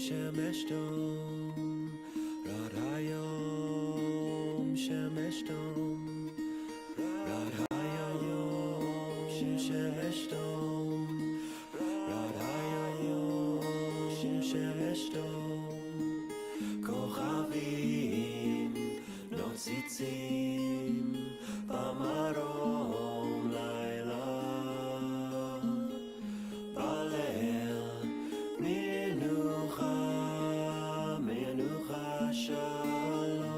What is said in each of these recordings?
שמש דום, רד היום שמש דום, רד היום שמש דום, רד היום שמש דום, כוכבים נוצצים במרום לילה, בליל מנוחה שלום.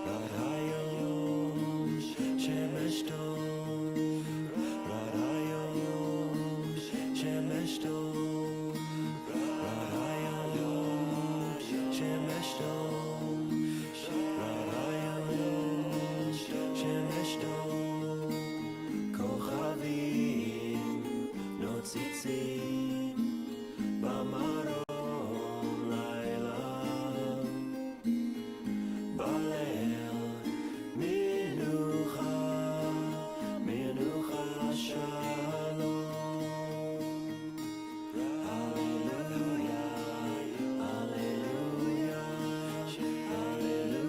רד היום שמש דום, רד היום שמש דום, רד היום שמש דום, רד היום שמש דום, כוכבים נוצצים במרום לילה, בליל מנוחה שלום. הללויה, הללויה, הללויה, הללויה,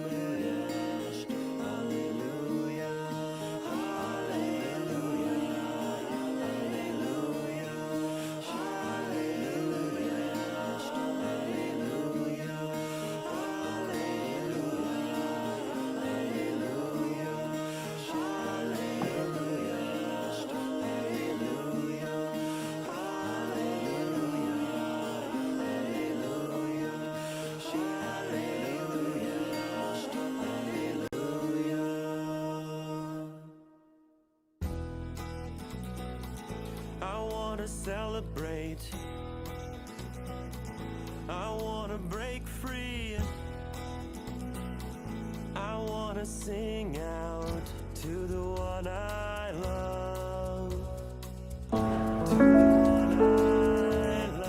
I wanna celebrate, I wanna break free, I wanna sing out to the one I love, to the one I love.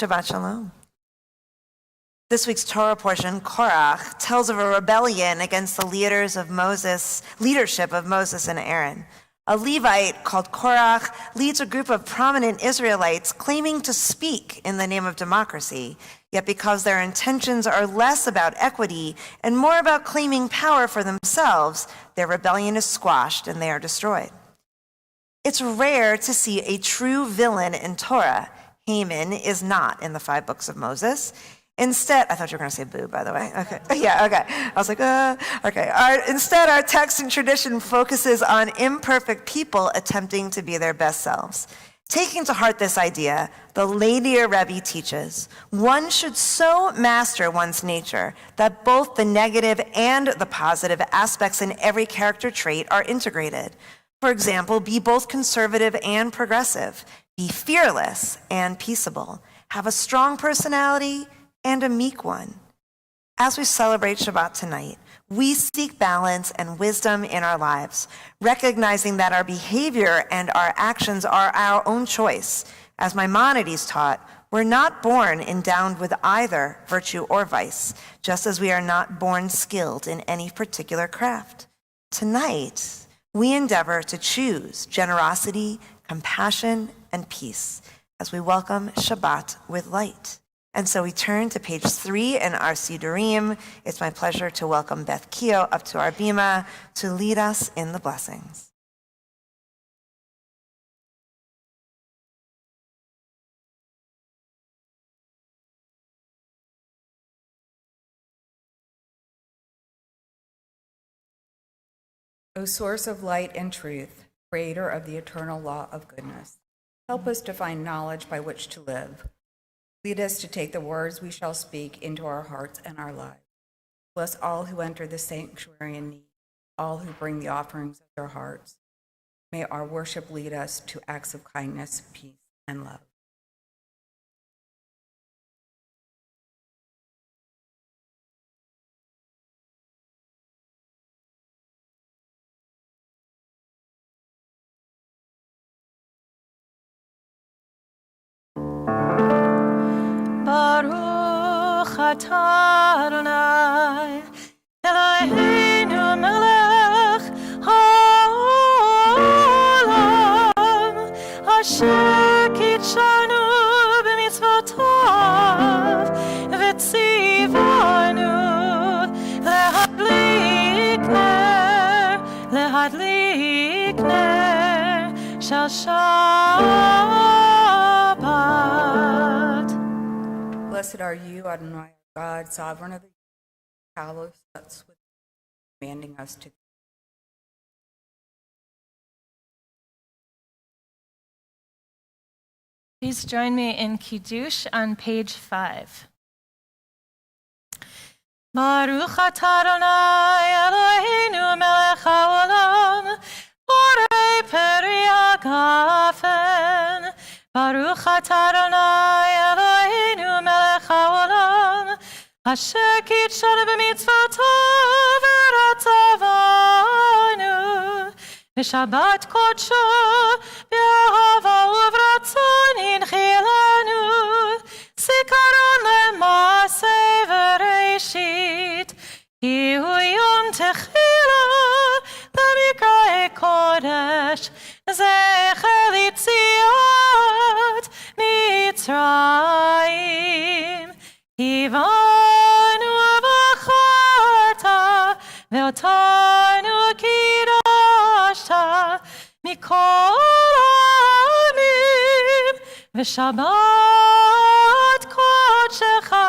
Shabbat Shalom. This week's Torah portion, Korach, tells of a rebellion against the leadership of Moses and Aaron. A Levite called Korach leads a group of prominent Israelites claiming to speak in the name of democracy, yet because their intentions are less about equity and more about claiming power for themselves, their rebellion is squashed and they are destroyed. It's rare to see a true villain in Torah. Haman is not in the 5 books of Moses. Instead, I thought you were going to say boo, by the way. Okay. Yeah, okay. I was like, okay. Instead, our text and tradition focuses on imperfect people attempting to be their best selves. Taking to heart this idea, the Ladia Rebbe teaches, one should so master one's nature that both the negative and the positive aspects in every character trait are integrated. For example, be both conservative and progressive. Be fearless and peaceable. Have a strong personality and a meek one. As we celebrate Shabbat tonight, we seek balance and wisdom in our lives, recognizing that our behavior and our actions are our own choice. As Maimonides taught, we're not born endowed with either virtue or vice, just as we are not born skilled in any particular craft. Tonight, we endeavor to choose generosity, compassion, and peace as we welcome Shabbat with light. And so we turn to page 3 in our Sidurim. It's my pleasure to welcome Beth Keogh up to our bima to lead us in the blessings. O source of light and truth, creator of the eternal law of goodness, help us to find knowledge by which to live. Lead us to take the words we shall speak into our hearts and our lives. Bless all who enter the sanctuary in need, all who bring the offerings of their hearts. May our worship lead us to acts of kindness, peace, and love. Baruch atah Adonai, Eloheinu melech haolam, asher kitshanu b'mitzvotav, v'tzivanu lehadlik ner shel Shabbat. Blessed are you, Adonai, our God, sovereign of the hallowed us with commanding us to. Please join me in Kiddush on page 5. Baruch atah Adonai Eloheinu melech haolam, borei peri hagafen. Baruch atah Adonai Eloheinu melech haolam, asher kitshanu b'mitzvotav v'ratzavanu, v'shabbat kodsho b'ahava uvratzon inchilanu, zikaron le'maseh v'reishit, kihu yom techila l'mikra'e kodesh, zecher litziat Mitzrayim. Kivanu v'acharta ve'otanu kidashta mikol ha'amim, v'shabbat kodshecha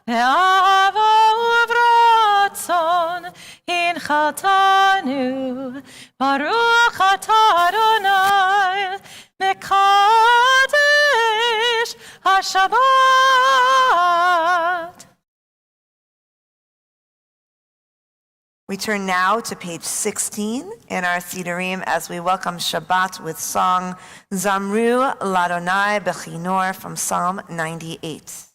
ve'ahava uvratzon inchaltanu. Baruch atah Adonai mekadesh haShabbat. We turn now to page 16 in our Sidurim as we welcome Shabbat with song Zamru Ladonai Bechinor from Psalm 98.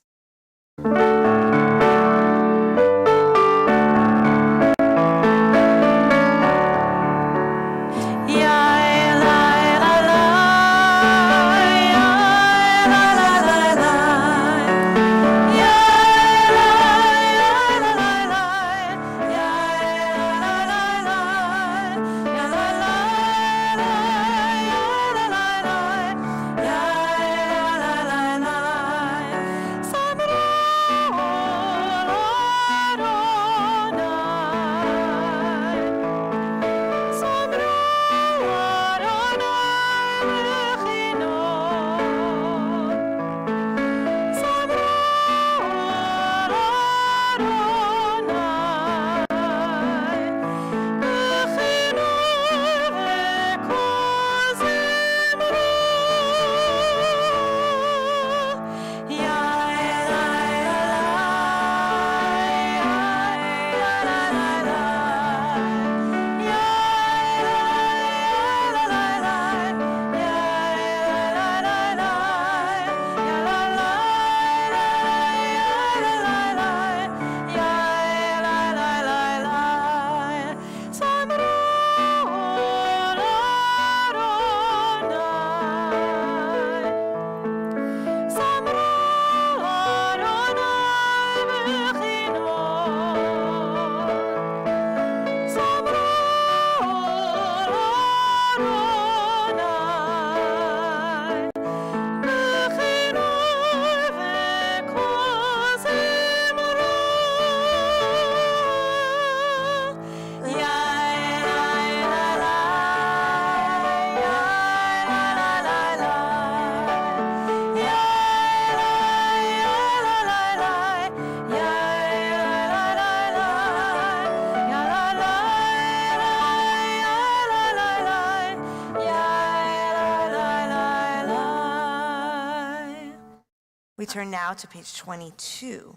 We turn now to page 22,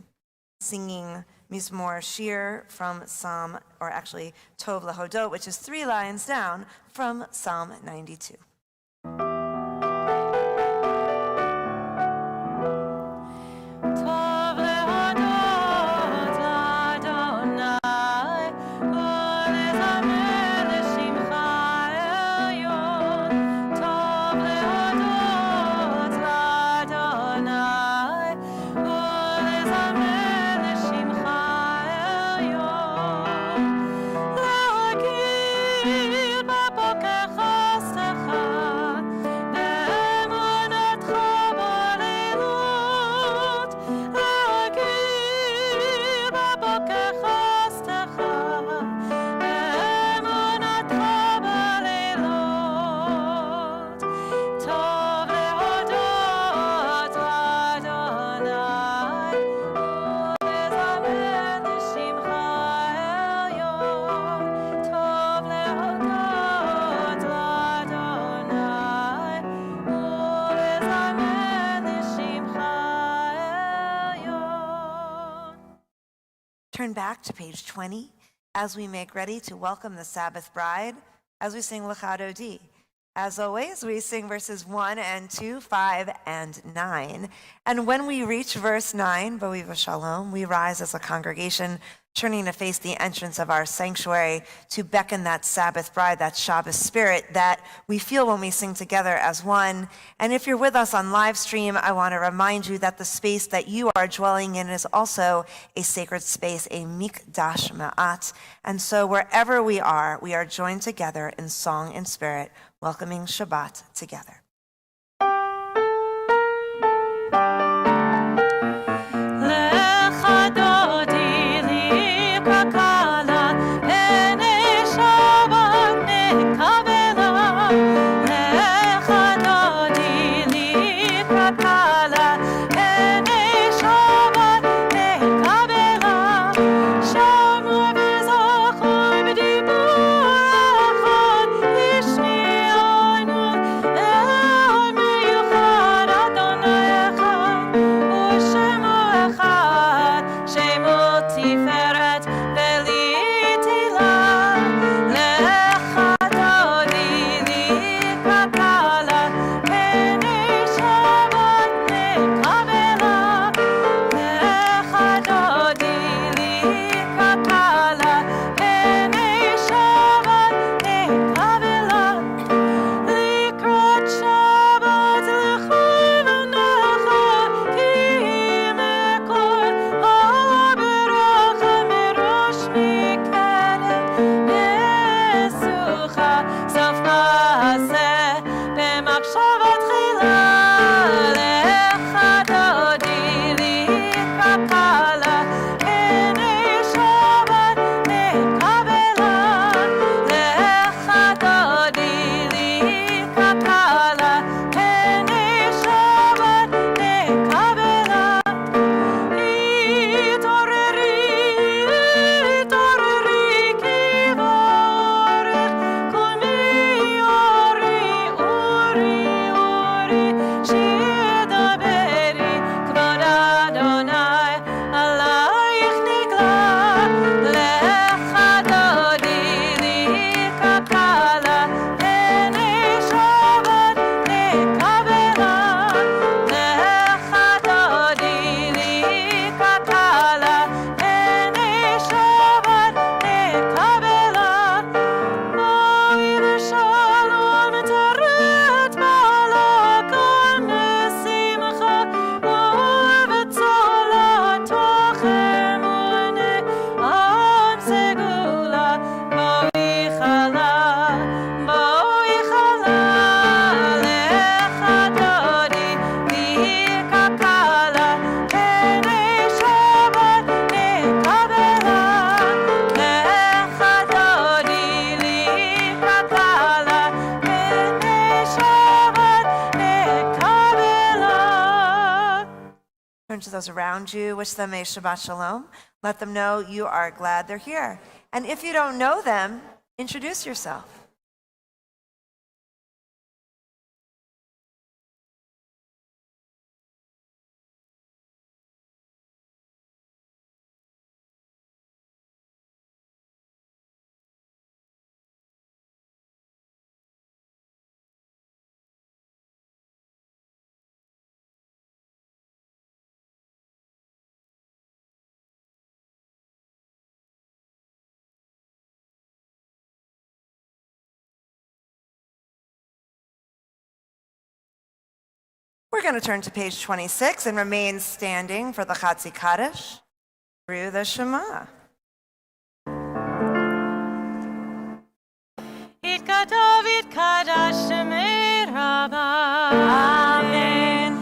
singing Mizmor Shir from Psalm, or actually Tov Lahodot, which is 3 lines down from Psalm 92. Tov lehodot l'Adonai, ulezamer l'shimcha elyon. Tov lehodot l'Adonai, ulezamer l'shimcha elyon. Le'agil b'boker chastecha, be'emunatcha b'leilut. Le'agil b'boker chastecha, be'emunatcha b'leilut. Tov lehodot l'Adonai, ulezamer l'shimcha elyon. Tov lehodot l'Adonai, ulezamer l'shimcha elyon. Turn back to page 20 as we make ready to welcome the Sabbath bride as we sing Lecha Dodi. As always, we sing verses 1 and 2, 5 and 9. And when we reach verse 9, Bo'eva Shalom, we rise as a congregation, turning to face the entrance of our sanctuary to beckon that Sabbath bride, that Shabbos spirit that we feel when we sing together as one. And if you're with us on live stream, I want to remind you that the space that you are dwelling in is also a sacred space, a mikdash ma'at. And so wherever we are joined together in song and spirit, welcoming Shabbat together. Lecha dodi li kakala, pene Shabbat mekabela. Lecha dodi li kakala, pene Shabbat mekabela. Shamu v'zachu b'dibur echad, ishmi'anu el miyuchad Adonai echad, u'shemo echad, shemo tiferet v'litila. Lecha dodi li kakala, pene Shabbat mekabela. Lecha dodi li kakala, pene Shabbat mekabela. Likrat Shabbat l'chuvnecha, ki mekor ha'beracha merosh mikerem mesucha, sof ma'aseh b'machshavat chila. Lecha dodi li kakala, pene Shabbat mekabela. Lecha dodi li kakala, pene Shabbat mekabela. Itoreri, ki vorech, komi ori, shidaberi, kvod Adonai, alayich nigla. Lecha dodi li kakala, pene Shabbat mekabela. Lecha dodi li kakala, pene Shabbat mekabela. Bo'eva Shalom teret balakon mesimcha, u'v'tzola tochem u'ne'am segula. Bo'ichala, bo'ichala. Lecha dodi li kakala, pene Shabbat mekabela. Lecha dodi li kakala, pene Shabbat mekabela. Turn to those around you, wish them a Shabbat Shalom. Let them know you are glad they're here. And if you don't know them, introduce yourself. We're going to turn to page 26 and remain standing for the Chatzi Kaddish through the Shema. David Kadash Shemei Rabbah. Amen.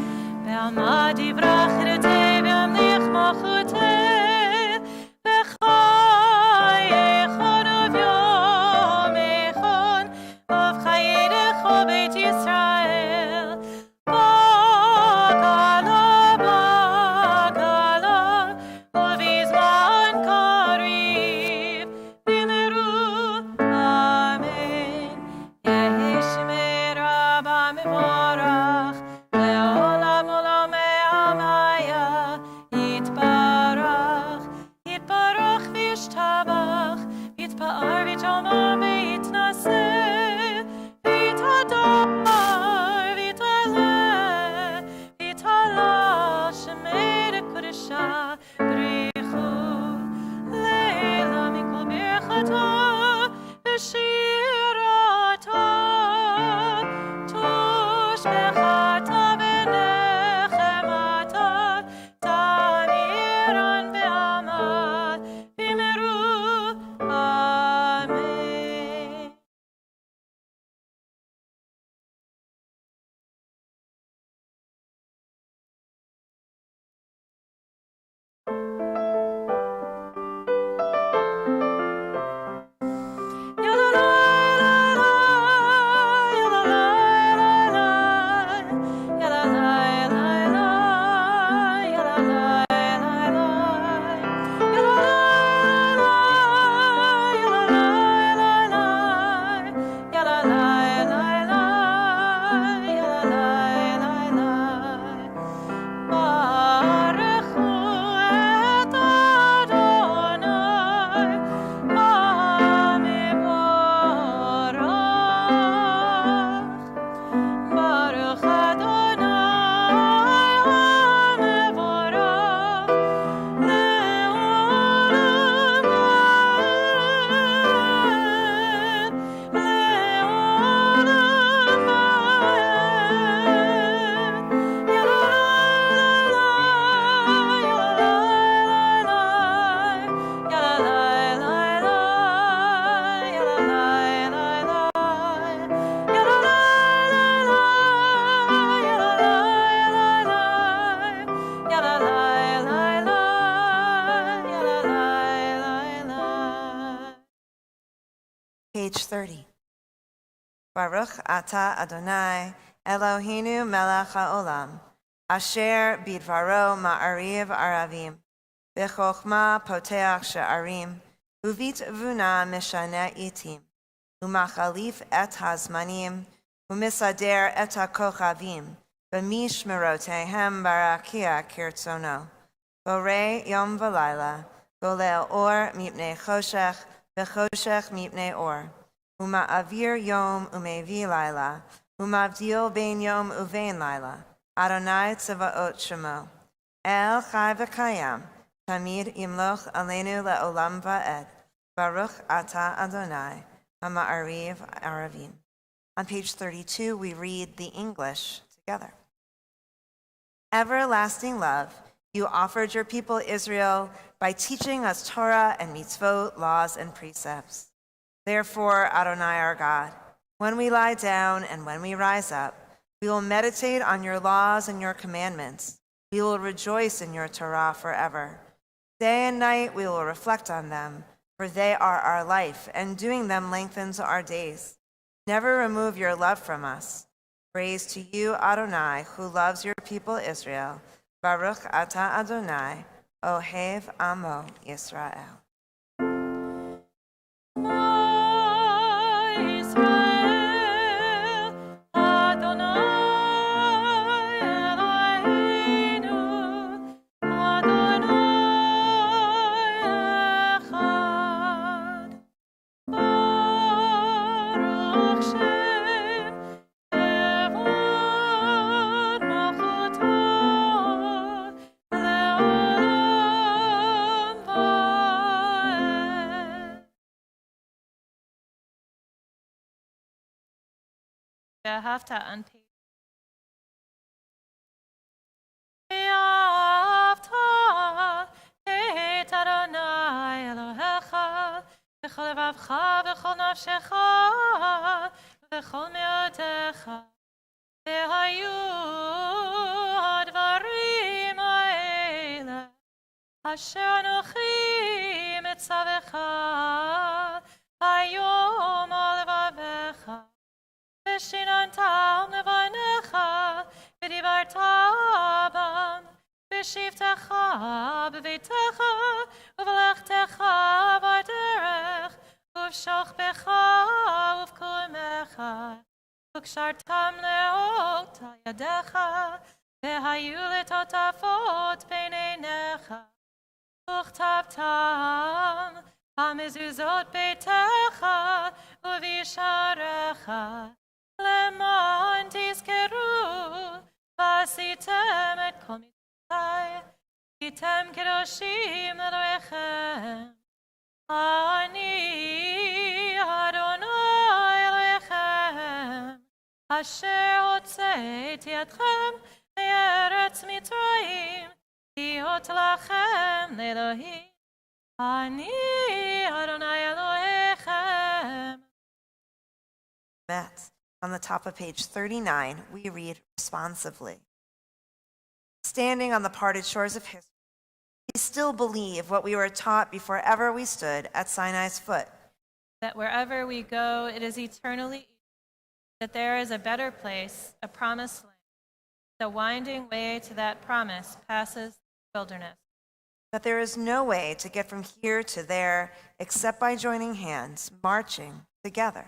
Be'amad yivrach ritei be'amlich mochutei b'chai echon uvyom echon uvchayedecho Beit Yisrael Bagala bagala uvizman kariv b'meru Amen. Yehi Shemei Rabbah mevorach le'olam olam me'amaya yitbarach yitbarach v'yishtabach yitpa'ar v'yit'omar v'yitnaseh v'yitadar v'yitaleh v'yitala Shemei Kodesha b'richu leila mikol birchata v'shirata tushbechata v'nechemata tamiran ve'amad v'meru Amen. Baruch Adonai HaMevorach le'olam va'ed le'olam va'ed Page 30. Baruch Ata Adonai Eloheinu melech haolam, asher bidvaro ma'ariv aravim, b'chochma poteach she'arim, uvit vuna mishane itim, umachalif et hazmanim, umisader et hakochavim, b'mishmerotehem barakia kirtzono, borei yom v'layla, golel or mipnei choshech, v'choshech mipnei or, uma'avir yom umevi laila, umavdil ben yom uvein laila, Adonai tzavaot shemo, El chai v'kayam, tamid yimloch aleinu le'olam va'ed, Baruch ata Adonai, hama'ariv aravim. On page 32, we read the English together. Everlasting love, you offered your people Israel by teaching us Torah and mitzvot, laws and precepts. Therefore, Adonai our God, when we lie down and when we rise up, we will meditate on your laws and your commandments. We will rejoice in your Torah forever. Day and night we will reflect on them, for they are our life, and doing them lengthens our days. Never remove your love from us. Praise to you, Adonai, who loves your people Israel. Baruch ata Adonai, ohev amo Yisrael. Hafta on page בכל לבבך וכל נפשך וכל מאודך. והיו הדברים האלה אשר אנוכי מצווך היום על לבבך, ושיננתם לבניך, ודיברת בם, בשבתך, בביתך, ובלכתך בדרך, ובשוכבך ובקומך, וקשרתם לאות על ידיך, והיו לטוטפות בין עיניך, וכתבתם המזוזות ביתך ובישעריך, למען תזכרו ועשיתם את כל מצוותיי, הייתם קדושים לאלוהיכם. אני אדוני אלוהיכם, אשר הוצאתי אתכם מארץ מצרים, להיות לכם לאלוהים. אני אדוני אלוהיכם. Met. On the top of page 39, we read responsively. Standing on the parted shores of history, we still believe what we were taught before ever we stood at Sinai's foot. That wherever we go, it is eternally, that there is a better place, a promised land. The winding way to that promise passes the wilderness. That there is no way to get from here to there except by joining hands, marching together.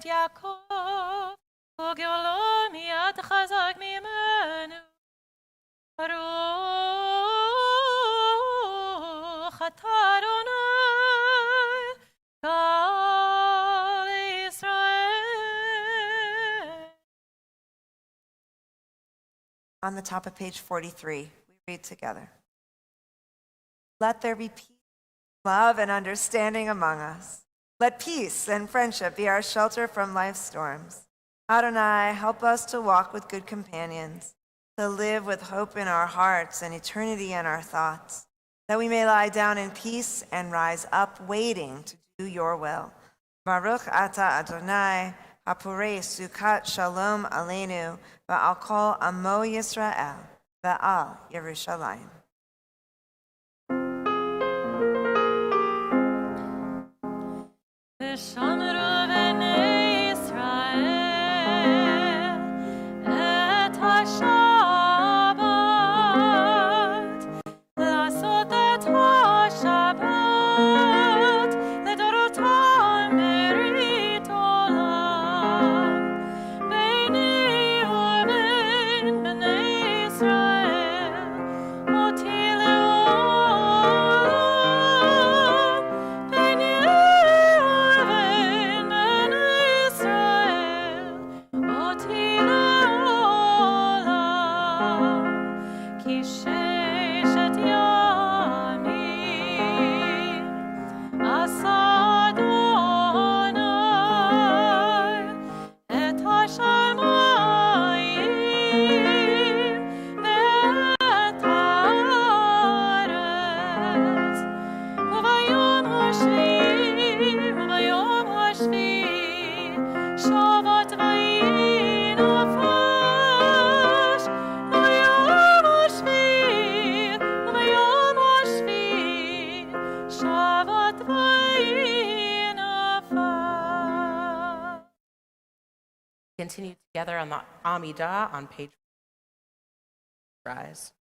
יעקב, וגאולו מיד חזק ממנו. ברוך אתה אדוני, כל ישראל. On the top of page 43, we read together. Let there be peace, love, and understanding among us. Let peace and friendship be our shelter from life's storms. Adonai, help us to walk with good companions, to live with hope in our hearts and eternity in our thoughts, that we may lie down in peace and rise up waiting to do your will. Baruch ata Adonai, hapurei sukat shalom aleinu, va'al kol amo Yisrael, va'al Yerushalayim. ושמרו בני ישראל את השם continue together on the Amidah on page. Rise.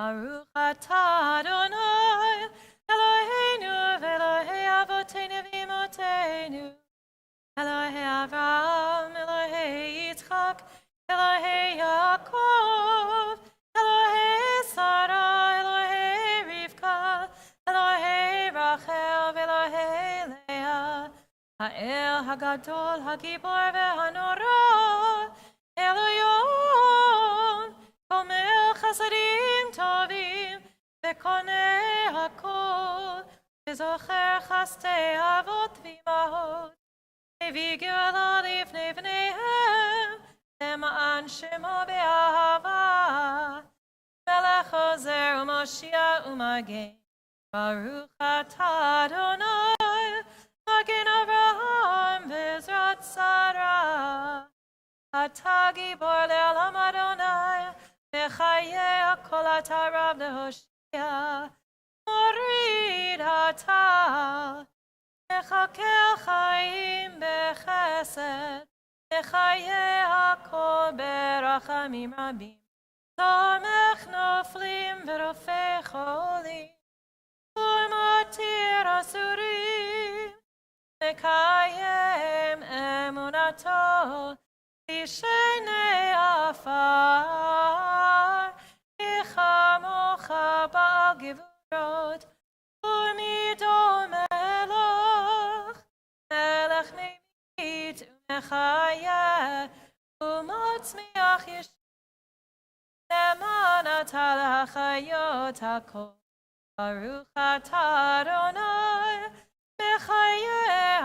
Baruch atah Adonai, Eloheinu v'Elohei avoteinu v'imotenu, Elohei Avraham, Elohei Yitzchak, Elohei Yaakov, Elohei Sarah, Elohei Rivka, Elohei Rachel v'Elohei Leah, Ha'el Hagadol Hagibor v'Hanora, Eloyon, Komel Chasadim Tovim, V'konei Hakol, V'zocher Chastei Avot V'imahot, V'geulah Lifnei Bneihem, למען שמו באהבה, מלך עוזר ומושיע ומגן. ברוך אתה אדוני, מגן אברהם בעזרת שרה. אתה גיבור לעולם אדוני, מחיה כל אתה רב להושיע. מוריד אתה, מחכה חיים בחסד, מחיה הכל ברחמים רבים. תומך נופלים ורופא חולים, ומותיר אסורים, מקיים אמונתו, ישנה עפר, כחמוך בעל גבורות, ומידו מלך, מלך ממית ומחיה, ומצמיח ישוע, למען אתה להחיות הכל. ברוך אתה אדוני, מחיה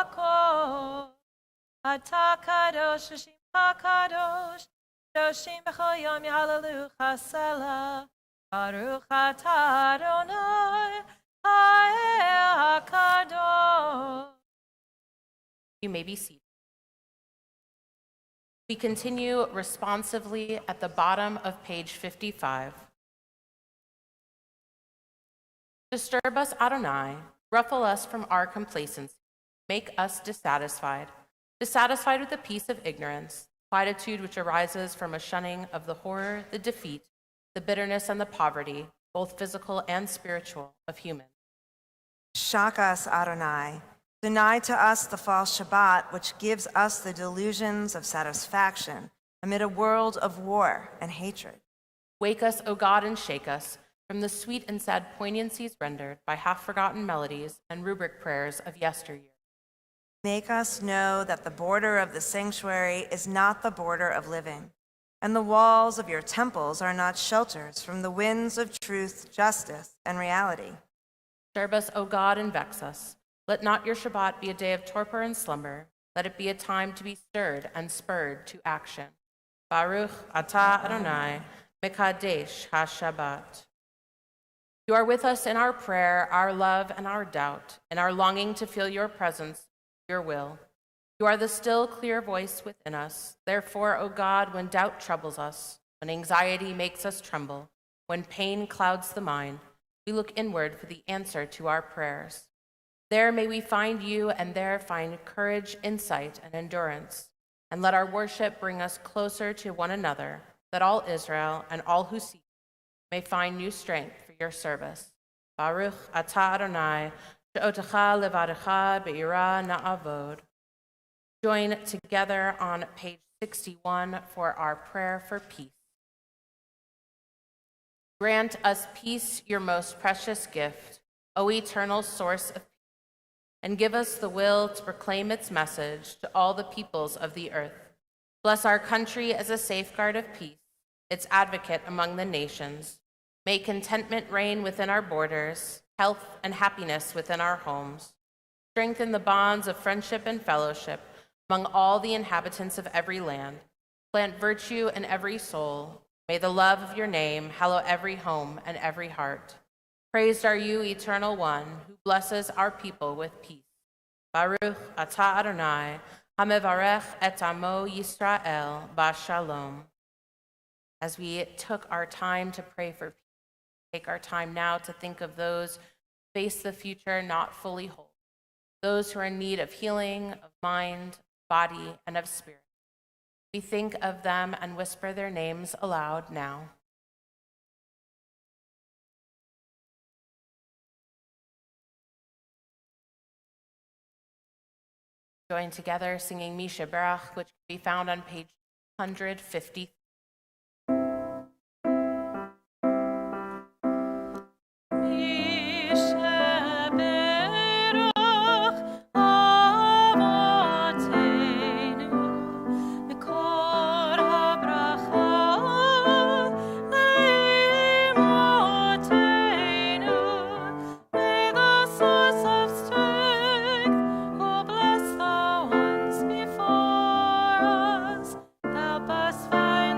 הכל. אתה קדוש ושמך קדוש, קדושים בכל יום יהללוך סלה. ברוך אתה אדוני, האל הקדוש. You may be seated. We continue responsively at the bottom of page 55. Disturb us, Adonai, ruffle us from our complacency, make us dissatisfied with the peace of ignorance, quietude which arises from a shunning of the horror, the defeat, the bitterness, and the poverty, both physical and spiritual, of humans. Shock us, Adonai. Deny to us the false Shabbat, which gives us the delusions of satisfaction amid a world of war and hatred. Wake us, O God, and shake us from the sweet and sad poignancies rendered by half-forgotten melodies and rubric prayers of yesteryear. Make us know that the border of the sanctuary is not the border of living, and the walls of your temples are not shelters from the winds of truth, justice, and reality. Disturb us, O God, and vex us. Let not your Shabbat be a day of torpor and slumber. Let it be a time to be stirred and spurred to action. Baruch atah Adonai, mekadesh ha-Shabbat. You are with us in our prayer, our love, and our doubt, in our longing to feel your presence, your will. You are the still, clear voice within us. Therefore, O God, when doubt troubles us, when anxiety makes us tremble, when pain clouds the mind, we look inward for the answer to our prayers. There may we find you, and there find courage, insight, and endurance. And let our worship bring us closer to one another, that all Israel and all who seek you may find new strength for your service. Baruch atah Adonai, she'otecha levadecha be'ira na'avod. Join together on page 61 for our prayer for peace. Grant us peace, your most precious gift, O eternal source of peace, and give us the will to proclaim its message to all the peoples of the earth. Bless our country as a safeguard of peace, its advocate among the nations. May contentment reign within our borders, health and happiness within our homes. Strengthen the bonds of friendship and fellowship among all the inhabitants of every land. Plant virtue in every soul. May the love of your name hallow every home and every heart. Praised are you, Eternal One, who blesses our people with peace. Baruch atah Adonai, hamevarech et amo Yisrael b'shalom. As we took our time to pray for peace, take our time now to think of those who face the future not fully whole, those who are in need of healing, of mind, body, and of spirit. We think of them and whisper their names aloud now. Join together singing Misha Berach, which can be found on page 150. Help us find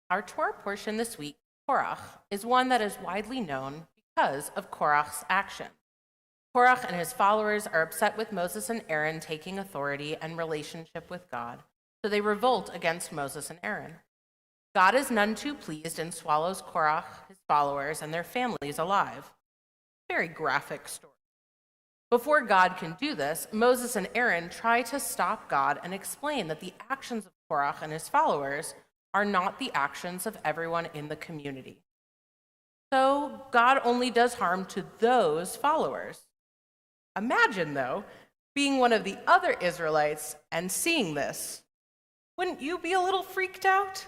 Our Torah portion this week, Korach, is one that is widely known because of Korach's action. Korach and his followers are upset with Moses and Aaron taking authority and relationship with God, so they revolt against Moses and Aaron. God is none too pleased and swallows Korach, his followers, and their families alive. Very graphic story. Before God can do this, Moses and Aaron try to stop God and explain that the actions of Korach and his followers are not the actions of everyone in the community. So God only does harm to those followers. Imagine, though, being one of the other Israelites and seeing this. Wouldn't you be a little freaked out?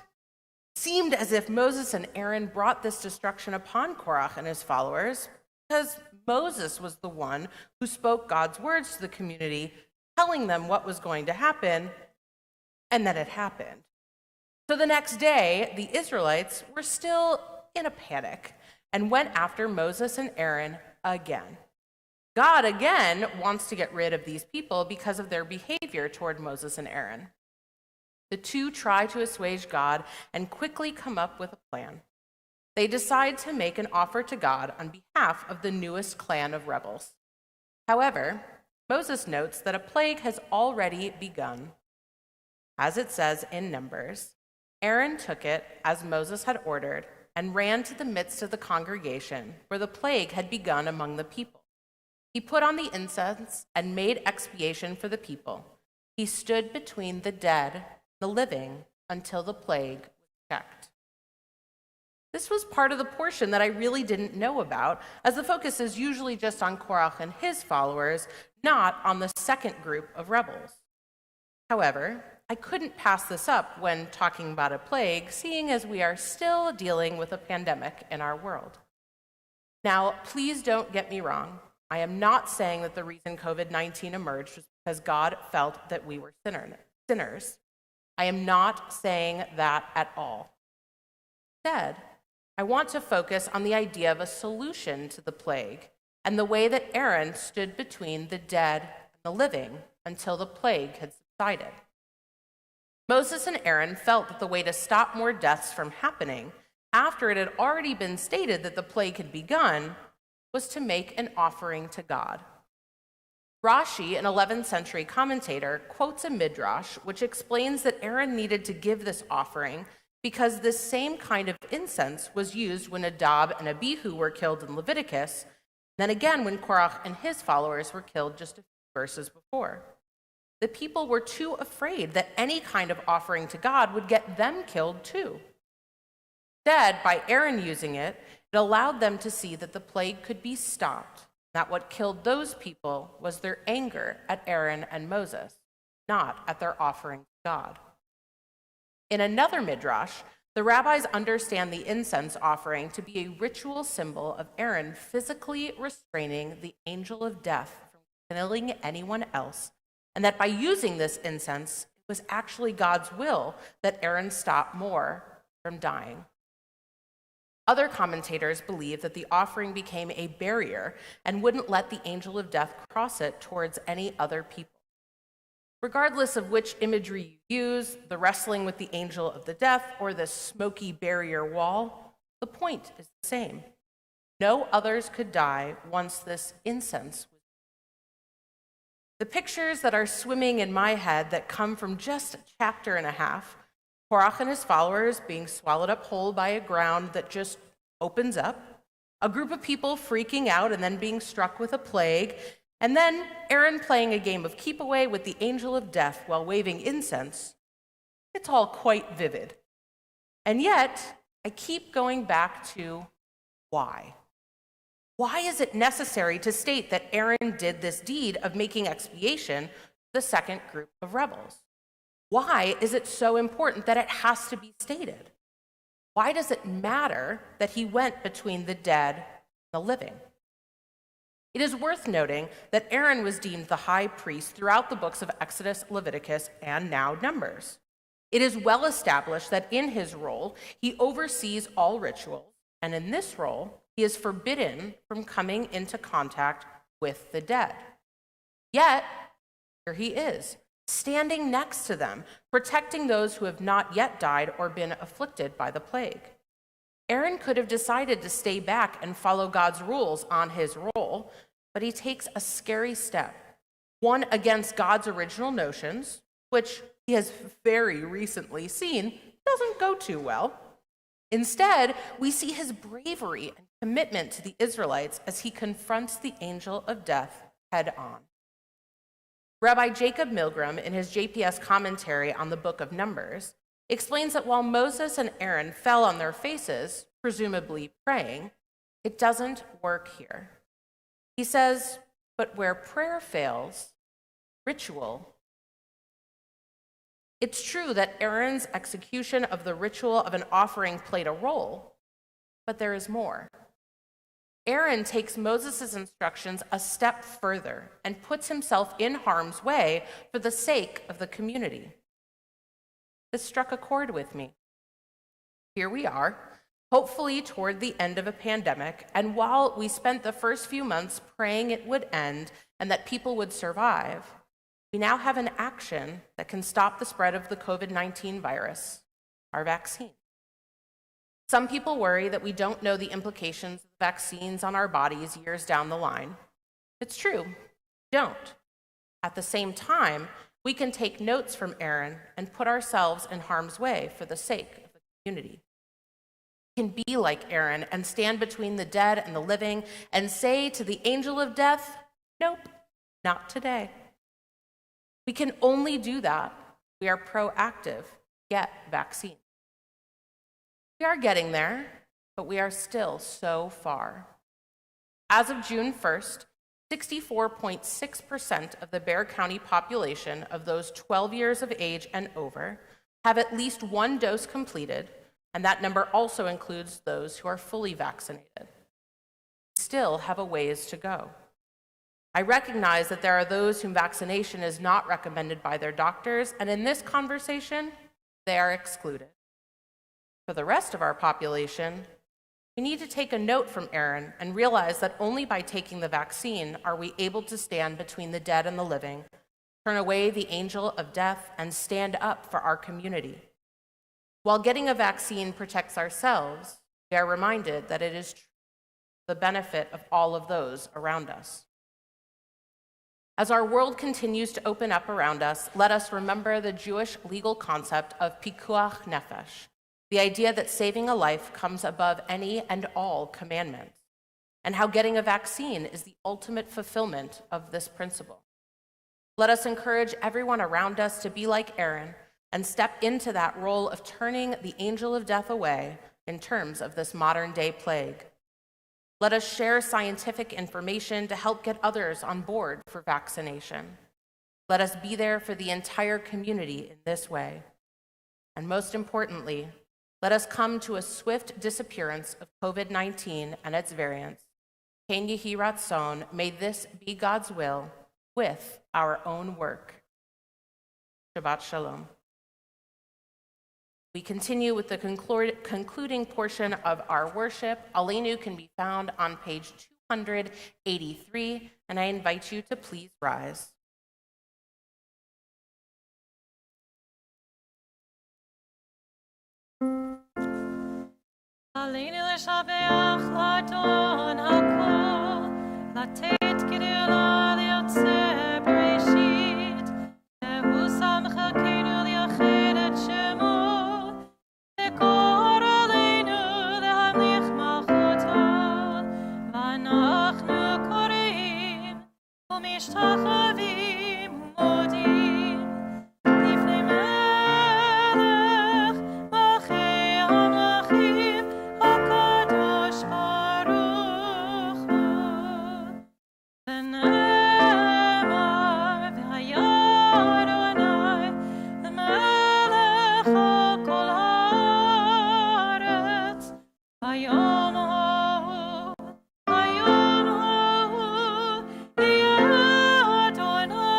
It seemed as if Moses and Aaron brought this destruction upon Korach and his followers because Moses was the one who spoke God's words to the community, telling them what was going to happen, and that it happened. So the next day, the Israelites were still in a panic and went after Moses and Aaron again. God again wants to get rid of these people because of their behavior toward Moses and Aaron. The two try to assuage God and quickly come up with a plan. They decide to make an offer to God on behalf of the newest clan of rebels. However, Moses notes that a plague has already begun. As it says in Numbers, Aaron took it as Moses had ordered and ran to the midst of the congregation where the plague had begun among the people. He put on the incense and made expiation for the people. He stood between the dead and the living until the plague was checked. This was part of the portion that I really didn't know about, as the focus is usually just on Korach and his followers, not on the second group of rebels. However, I couldn't pass this up when talking about a plague, seeing as we are still dealing with a pandemic in our world. Now, please don't get me wrong. I am not saying that the reason COVID-19 emerged was because God felt that we were sinners. I am not saying that at all. Instead, I want to focus on the idea of a solution to the plague and the way that Aaron stood between the dead and the living until the plague had subsided. Moses and Aaron felt that the way to stop more deaths from happening after it had already been stated that the plague had begun was to make an offering to God. Rashi, an 11th century commentator, quotes a midrash which explains that Aaron needed to give this offering because this same kind of incense was used when Nadab and Abihu were killed in Leviticus, then again when Korach and his followers were killed just a few verses before. The people were too afraid that any kind of offering to God would get them killed too. Instead, by Aaron using it, it allowed them to see that the plague could be stopped, that what killed those people was their anger at Aaron and Moses, not at their offering to God. In another midrash, the rabbis understand the incense offering to be a ritual symbol of Aaron physically restraining the angel of death from killing anyone else, and that by using this incense, it was actually God's will that Aaron stop more from dying. Other commentators believe that the offering became a barrier and wouldn't let the angel of death cross it towards any other people. Regardless of which imagery you use, the wrestling with the angel of the death or the smoky barrier wall, the point is the same. No others could die once this incense was. The pictures that are swimming in my head that come from just a chapter and a half, Korach and his followers being swallowed up whole by a ground that just opens up, a group of people freaking out and then being struck with a plague, and then Aaron playing a game of keep away with the angel of death while waving incense. It's all quite vivid. And yet, I keep going back to why. Why is it necessary to state that Aaron did this deed of making expiation for the second group of rebels? Why is it so important that it has to be stated? Why does it matter that he went between the dead and the living? It is worth noting that Aaron was deemed the high priest throughout the books of Exodus, Leviticus, and now Numbers. It is well established that in his role, he oversees all rituals, and in this role, he is forbidden from coming into contact with the dead. Yet, here he is, standing next to them, protecting those who have not yet died or been afflicted by the plague. Aaron could have decided to stay back and follow God's rules on his role, but he takes a scary step, one against God's original notions, which he has very recently seen doesn't go too well. Instead, we see his bravery and commitment to the Israelites as he confronts the angel of death head on. Rabbi Jacob Milgram, in his JPS commentary on the book of Numbers, explains that while Moses and Aaron fell on their faces, presumably praying, it doesn't work here. He says, but where prayer fails, ritual. It's true that Aaron's execution of the ritual of an offering played a role, but there is more. Aaron takes Moses' instructions a step further and puts himself in harm's way for the sake of the community. This struck a chord with me. Here we are, hopefully toward the end of a pandemic, and while we spent the first few months praying it would end and that people would survive, we now have an action that can stop the spread of the COVID-19 virus, our vaccine. Some people worry that we don't know the implications of vaccines on our bodies years down the line. It's true, we don't. At the same time, we can take notes from Aaron and put ourselves in harm's way for the sake of the community. We can be like Aaron and stand between the dead and the living and say to the angel of death, nope, not today. We can only do that. We are proactive. Get vaccine. We are getting there, but we are still so far. As of June 1st, 64.6% of the Bexar County population of those 12 years of age and over have at least one dose completed, and that number also includes those who are fully vaccinated. We still have a ways to go. I recognize that there are those whom vaccination is not recommended by their doctors, and in this conversation, they are excluded. For the rest of our population, we need to take a note from Aaron and realize that only by taking the vaccine are we able to stand between the dead and the living, turn away the angel of death, and stand up for our community. While getting a vaccine protects ourselves, we are reminded that it is true for the benefit of all of those around us. As our world continues to open up around us, let us remember the Jewish legal concept of pikuach nefesh, the idea that saving a life comes above any and all commandments, and how getting a vaccine is the ultimate fulfillment of this principle. Let us encourage everyone around us to be like Aaron and step into that role of turning the angel of death away in terms of this modern-day plague. Let us share scientific information to help get others on board for vaccination. Let us be there for the entire community in this way. And most importantly, let us come to a swift disappearance of COVID-19 and its variants. Ken Yehi Ratzon, may this be God's will with our own work. Shabbat Shalom. We continue with the concluding portion of our worship. Aleinu can be found on page 283, and I invite you to please rise. Aleinu l'shabeach l'adon hakol, latet gedula liyotzeh bereshit, shehu samchakenu liyached et shemo, lekor aleinu lehamlich malchuto, v'anachnu koreim u'mishtachavim u'modim lifnei melech malchei hamlachim hakadosh baruch hu. V'ne'emar v'haya Adonai lemelech al kol haaretz hayom hahu yeh Adonai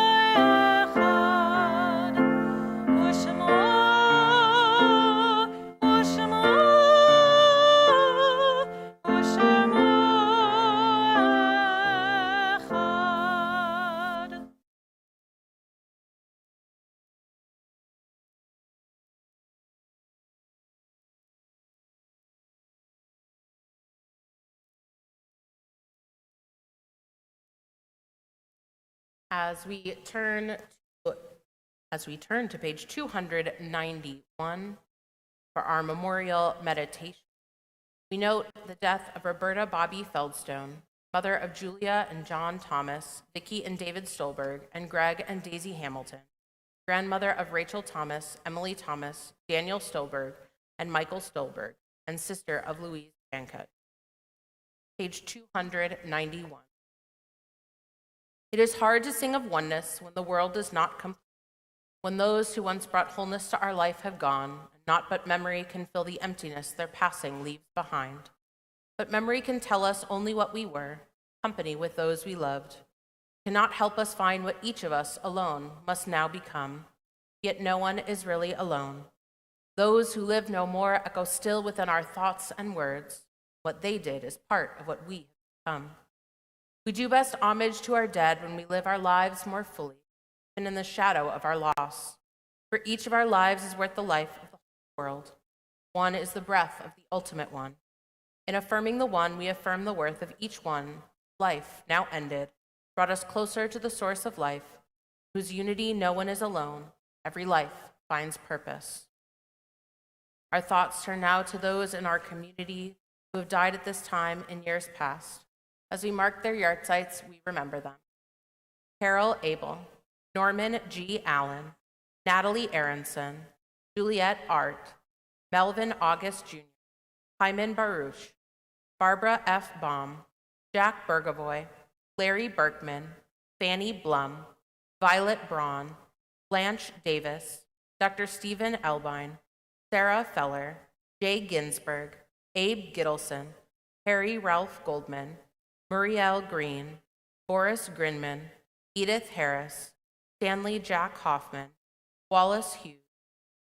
As we turn to page 291 for our memorial meditation, we note the death of Roberta Bobby Feldstone, mother of Julia and John Thomas, Vicki and David Stolberg, and Greg and Daisy Hamilton, grandmother of Rachel Thomas, Emily Thomas, Daniel Stolberg, and Michael Stolberg, and sister of Louise Bancook. Page 291. It is hard to sing of oneness when the world does not complete, when those who once brought wholeness to our life have gone, and naught but memory can fill the emptiness their passing leaves behind. But memory can tell us only what we were, company with those we loved, cannot help us find what each of us alone must now become, yet no one is really alone. Those who live no more echo still within our thoughts and words. What they did is part of what we have become. We do best homage to our dead when we live our lives more fully, even in the shadow of our loss. For each of our lives is worth the life of the whole world. One is the breath of the ultimate one. In affirming the one, we affirm the worth of each one. Life, now ended, brought us closer to the source of life, whose unity no one is alone. Every life finds purpose. Our thoughts turn now to those in our community who have died at this time in years past. As we mark their yahrzeits, we remember them. Carol Abel, Norman G. Allen, Natalie Aronson, Juliet Art, Melvin August Jr., Hyman Baruch, Barbara F. Baum, Jack Burgavoy, Larry Berkman, Fanny Blum, Violet Braun, Blanche Davis, Dr. Stephen Elbine, Sarah Feller, Jay Ginsberg, Abe Gittleson, Harry Ralph Goldman, Muriel Green, Boris Grinman, Edith Harris, Stanley Jack Hoffman, Wallace Hughes,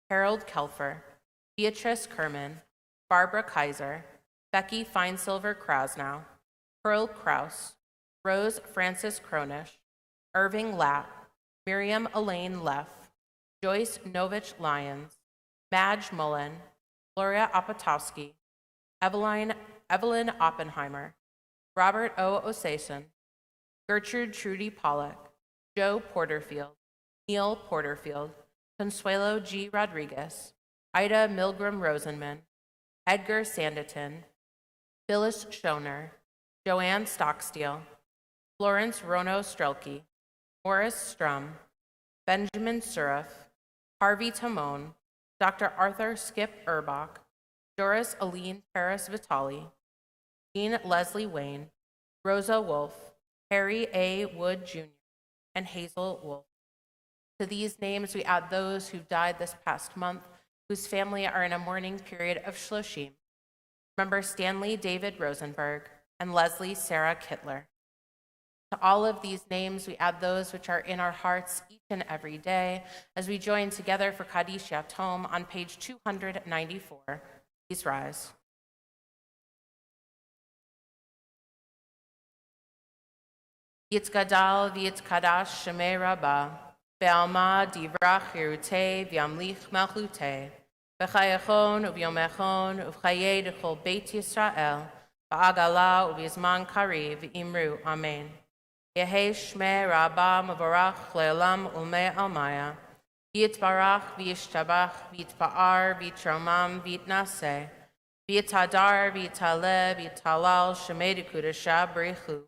Harold Kelfer, Beatrice Kerman, Barbara Kaiser, Becky Feinsilver Krasnow, Pearl Kraus, Rose Francis Cronish, Irving Lapp, Miriam Elaine Leff, Joyce Novich Lyons, Madge Mullen, Gloria Opatowski, Evelyn Oppenheimer, Robert O. Osason, Gertrude Trudy Pollock, Joe Porterfield, Neil Porterfield, Consuelo G. Rodriguez, Ida Milgram Rosenman, Edgar Sanditon, Phyllis Schoner, Joanne Stockstiel, Florence Rono Strelke, Morris Strum, Benjamin Suraf, Harvey Timon, Dr. Arthur Skip Urbach, Doris Aline Paris Vitali, Jean Leslie Wayne, Rosa Wolf, Harry A. Wood Jr., and Hazel Wolf. To these names, we add those who died this past month, whose family are in a mourning period of Shloshim. Remember Stanley David Rosenberg and Leslie Sarah Kittler. To all of these names, we add those which are in our hearts each and every day as we join together for Kaddish Yatom on page 294. Please rise. Yitzgadal v'yitzkadash shemei rabba, ve'alma divrach yerutei v'yamlich malchutei, v'chayachon u'vyomechon u'v'chayei d'chol beit Yisrael, v'agala u'v'yizman kari v'imru, amen. Yehi shmei rabba mavarach le'olam ulmei almaya, v'yitbarach v'yishtabach v'yitba'ar v'yitromam v'yitnaseh, v'yitadar v'yitaleh v'yitalal shemei d'kudasha b'richu.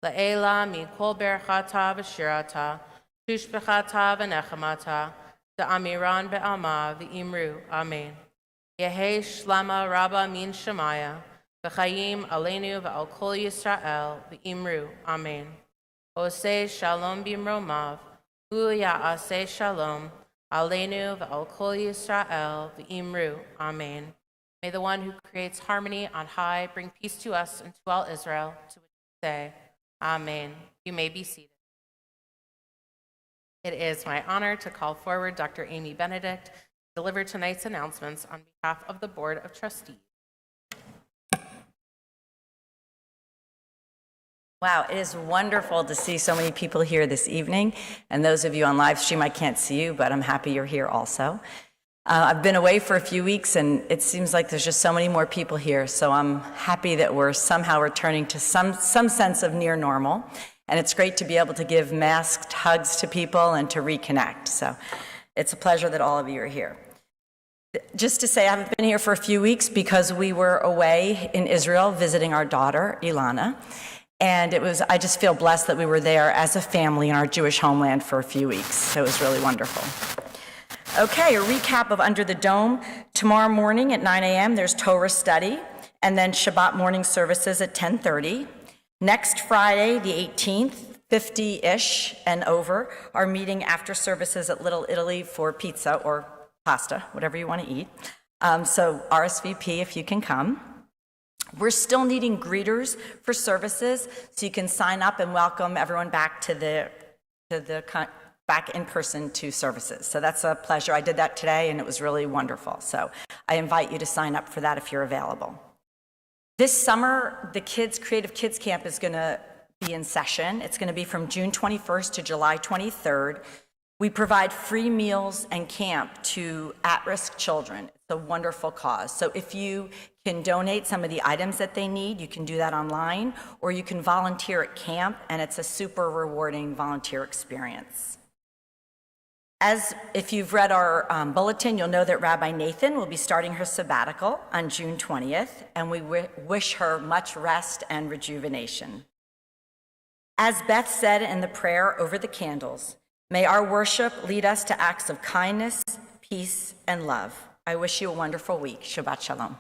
La'ela mikol berchata v'shirata, tushbechata v'nechamata, da'amiran be'alma v'imru, amen. Yehi shlama rabba min shemaya, v'chayim aleinu v'al kol Yisrael v'imru, amen. Oseh shalom b'imromav, hu ya'aseh shalom, aleinu v'al kol Yisrael v'imru, amen. May the one who creates harmony on high bring peace to us and to all Israel, to which we say, amen. You may be seated. It is my honor to call forward Dr. Amy Benedict to deliver tonight's announcements on behalf of the Board of Trustees. Wow, it is wonderful to see so many people here this evening. And those of you on live stream, I can't see you, but I'm happy you're here also. I've been away for a few weeks, and it seems like there's just so many more people here. So I'm happy that we're somehow returning to some sense of near normal. And it's great to be able to give masked hugs to people and to reconnect. So it's a pleasure that all of you are here. Just to say, I haven't been here for a few weeks because we were away in Israel visiting our daughter, Ilana. And I just feel blessed that we were there as a family in our Jewish homeland for a few weeks. So it was really wonderful. Okay, a recap of Under the Dome. Tomorrow morning at 9 a.m., there's Torah study, and then Shabbat morning services at 10:30. Next Friday, the 18th, 50-ish and over, are meeting after services at Little Italy for pizza or pasta, whatever you want to eat. So RSVP if you can come. We're still needing greeters for services, so you can sign up and welcome everyone back back in person to services. So that's a pleasure. I did that today, and it was really wonderful. So I invite you to sign up for that if you're available. This summer, the Creative Kids Camp is going to be in session. It's going to be from June 21st to July 23rd. We provide free meals and camp to at-risk children. It's a wonderful cause. So if you can donate some of the items that they need, you can do that online, or you can volunteer at camp, and it's a super rewarding volunteer experience. If you've read our bulletin, you'll know that Rabbi Nathan will be starting her sabbatical on June 20th, and we wish her much rest and rejuvenation. As Beth said in the prayer over the candles, may our worship lead us to acts of kindness, peace, and love. I wish you a wonderful week. Shabbat Shalom.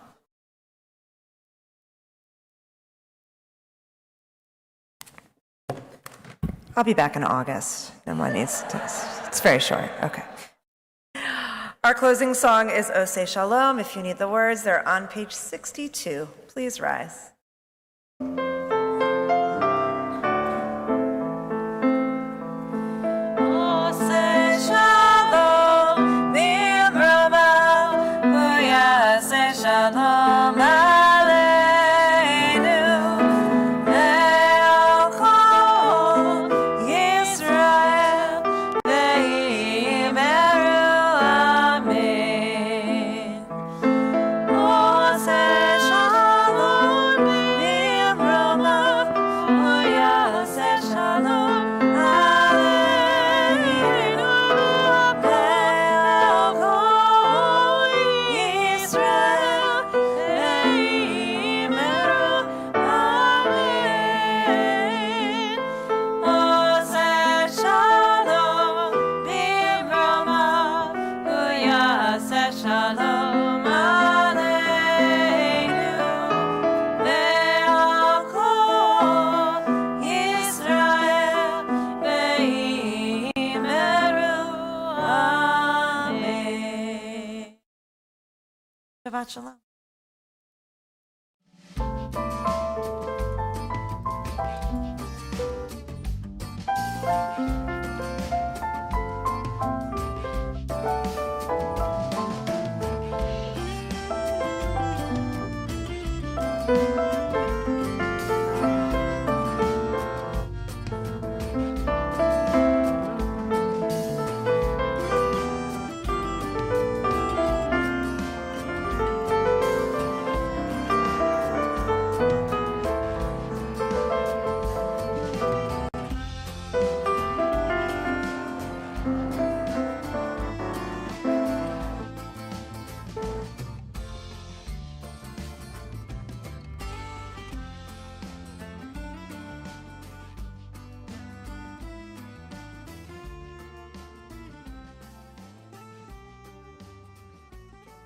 I'll be back in August. No one needs to. It's very short. Okay. Our closing song is Oseh Shalom. If you need the words, they're on page 62. Please rise. Shabbat Shalom.